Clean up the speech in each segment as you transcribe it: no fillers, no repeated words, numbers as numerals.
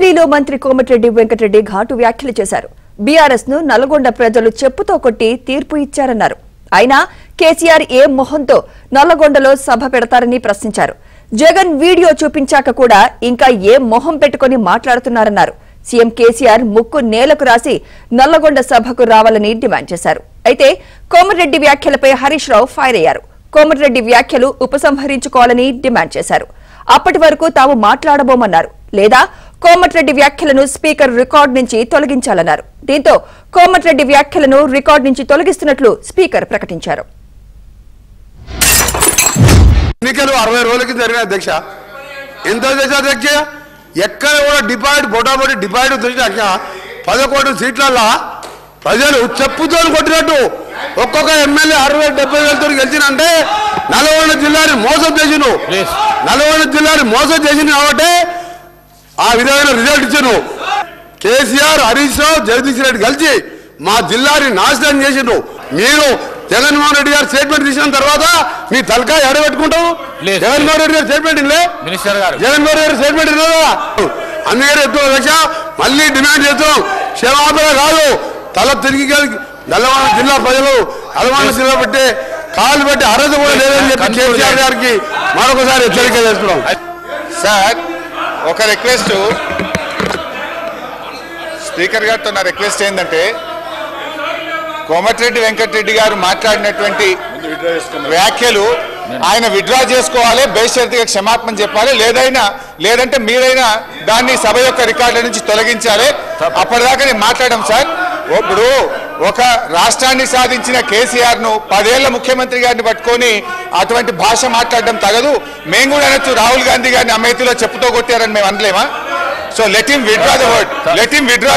అసెంబ్లీలో మంత్రి కోమటిరెడ్డి వెంకటరెడ్డి ఘాటు వ్యాఖ్యలు చేశారు. బీఆర్ఎస్ ను నల్గొండ ప్రజలు చెప్పుతో కొట్టి తీర్పు ఇచ్చారన్నారు. అయినా కేసీఆర్ ఏ మొహంతో నల్లగొండలో సభ పెడతారని ప్రశ్నించారు. జగన్ వీడియో చూపించాక కూడా ఇంకా ఏ మొహం పెట్టుకుని మాట్లాడుతున్నారన్నారు. సీఎం కేసీఆర్ ముక్కు నేలకు రాసి నల్లగొండ సభకు రావాలని డిమాండ్ చేశారు. అయితే కోమటిరెడ్డి వ్యాఖ్యలపై హరీష్ రావు ఫైర్ అయ్యారు. కోమటిరెడ్డి వ్యాఖ్యలు ఉపసంహరించుకోవాలని డిమాండ్ చేశారు. అప్పటి వరకు తాము మాట్లాడబోమన్నారు. లేదా కోమటిరెడ్డి వ్యాఖ్యలను స్పీకర్ రికార్డు నుంచి తొలగించాలన్నారు. దీంతో కోమటిరెడ్డి వ్యాఖ్యలను రికార్డు నుంచి తొలగిస్తున్నట్లు స్పీకర్ ప్రకటించారు. ఎన్నికలు 60 రోజులకి జరిగిన అధ్యక్ష ఎంత అధ్యక్ష ఎక్కడ కూడా డిపాజిట్ బొటాబొటి డిపాజిట్ తెచ్చిన 11 సీట్లలో ప్రజలు చెప్పుతో కొట్టినట్టు ఒక్కొక్క ఎమ్మెల్యే 60-70 వేలతో గెలిచినంటే నల్గొండ జిల్లాని మోసం చేసిను. నల్గొండ జిల్లాని మోసం చేసింది కాబట్టి ఆ విధమైన రిజల్ట్ ఇచ్చాను. కేసీఆర్, హరీష్ రావు, జగదీష్ రెడ్డి కలిసి మా జిల్లాని నాశనం చేసిండు. మీరు జగన్మోహన్ రెడ్డి గారు స్టేట్మెంట్ తీసిన తర్వాత మీ తలకాయ ఎడబెట్టుకుంటాం. జగన్మోహన్ రెడ్డి గారు స్టేట్మెంట్ ఇల్లే, జగన్మోహన్ రెడ్డి గారు స్టేట్మెంట్ ఇల్లదా? అందుకని చెప్తున్నా లక్ష మళ్ళీ డిమాండ్ చేస్తున్నాం. క్షమాపణ కాదు, తల తిరిగి నల్లగొండ జిల్లా ప్రజలు నల్గొండ జిల్లా బట్టి కాలు బట్టి అర్హత కూడా లేదని చెప్పి కేసీఆర్ గారికి మరొకసారి హెచ్చరిక చేస్తున్నాం. సార్ ఒక రిక్వెస్ట్, స్పీకర్ గారితో నా రిక్వెస్ట్ ఏంటంటే కోమటిరెడ్డి వెంకటరెడ్డి గారు మాట్లాడినటువంటి వ్యాఖ్యలు ఆయన విత్డ్రా చేసుకోవాలి, బేషరతుగా క్షమాపణ చెప్పాలి. లేదంటే మీరైనా దాన్ని సభ యొక్క రికార్డుల నుంచి తొలగించాలి. అప్పటిదాకా నేను మాట్లాడాం సార్. ఇప్పుడు ఒక రాష్ట్రాన్ని సాధించిన కేసీఆర్ ను 10 ఏళ్ల ముఖ్యమంత్రి గారిని పట్టుకొని అటువంటి భాష మాట్లాడడం తగదు. మేము కూడా అనొచ్చు, రాహుల్ గాంధీ గారిని అమేథీలో చెప్పుతో కొట్టారని మేము అనలేమా? So let him withdraw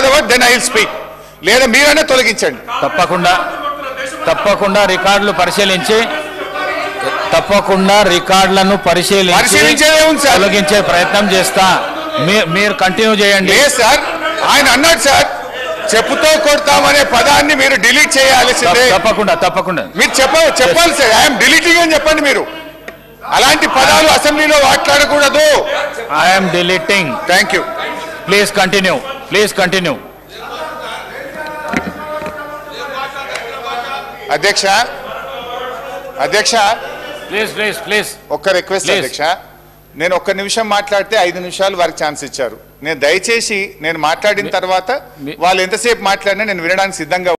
the word, then I will speak. లేదా మీరైనా తొలగించండి. తప్పకుండా రికార్డులను పరిశీలించి తొలగించే ప్రయత్నం చేస్తా. మీరు కంటిన్యూ చేయండి. సార్ ఆయన అన్నాడు సార్, చెప్పుతో కొడతామనే పదాన్ని మీరు డిలీట్ చేయాల్సిందే. తప్పకుండా మీరు చెప్పాలి సార్. ఐఎమ్ డిలీటింగ్ అని చెప్పండి. మీరు అలాంటి పదాలు అసెంబ్లీలో మాట్లాడకూడదు. I'm deleting. Thank you. Please continue. అధ్యక్ష ప్లీజ్ ఒక్క రిక్వెస్ట్ అధ్యక్ష, నేను 1 నిమిషం మాట్లాడితే 5 నిమిషాలు వారికి ఛాన్స్ ఇచ్చారు. నేను దయచేసి నేను మాట్లాడిన తర్వాత వాళ్ళు ఎంతసేపు మాట్లాడినా నేను వినడానికి సిద్ధంగా